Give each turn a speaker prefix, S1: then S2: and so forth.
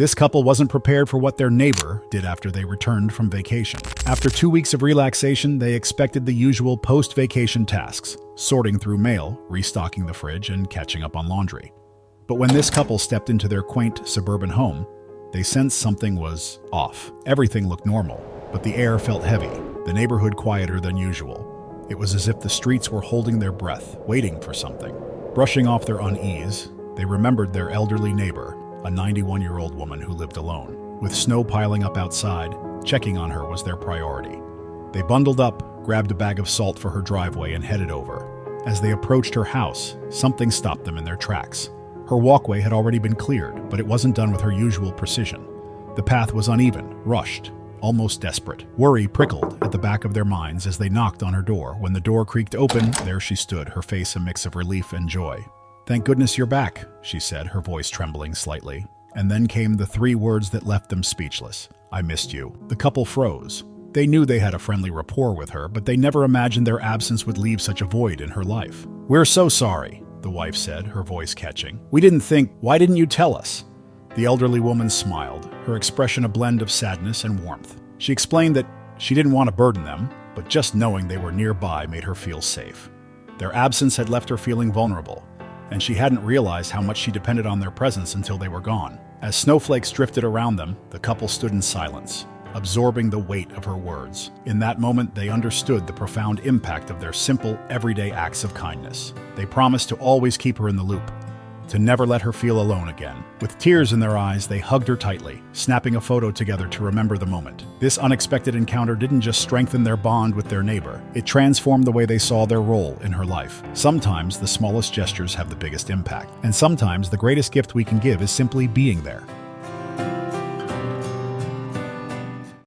S1: This couple wasn't prepared for what their neighbor did after they returned from vacation. After 2 weeks of relaxation, they expected the usual post-vacation tasks, sorting through mail, restocking the fridge, and catching up on laundry. But when this couple stepped into their quaint suburban home, they sensed something was off. Everything looked normal, but the air felt heavy, the neighborhood quieter than usual. It was as if the streets were holding their breath, waiting for something. Brushing off their unease, they remembered their elderly neighbor, a 91-year-old woman who lived alone. With snow piling up outside, checking on her was their priority. They bundled up, grabbed a bag of salt for her driveway, and headed over. As they approached her house, something stopped them in their tracks. Her walkway had already been cleared, but it wasn't done with her usual precision. The path was uneven, rushed, almost desperate. Worry prickled at the back of their minds as they knocked on her door. When the door creaked open, there she stood, her face a mix of relief and joy. "Thank goodness you're back," she said, her voice trembling slightly. And then came the 3 words that left them speechless. "I missed you." The couple froze. They knew they had a friendly rapport with her, but they never imagined their absence would leave such a void in her life. "We're so sorry," the wife said, her voice catching. "We didn't think. Why didn't you tell us?" The elderly woman smiled, her expression a blend of sadness and warmth. She explained that she didn't want to burden them, but just knowing they were nearby made her feel safe. Their absence had left her feeling vulnerable, and she hadn't realized how much she depended on their presence until they were gone. As snowflakes drifted around them, the couple stood in silence, absorbing the weight of her words. In that moment, they understood the profound impact of their simple, everyday acts of kindness. They promised to always keep her in the loop, to never let her feel alone again. With tears in their eyes, they hugged her tightly, snapping a photo together to remember the moment. This unexpected encounter didn't just strengthen their bond with their neighbor, it transformed the way they saw their role in her life. Sometimes the smallest gestures have the biggest impact, and sometimes the greatest gift we can give is simply being there.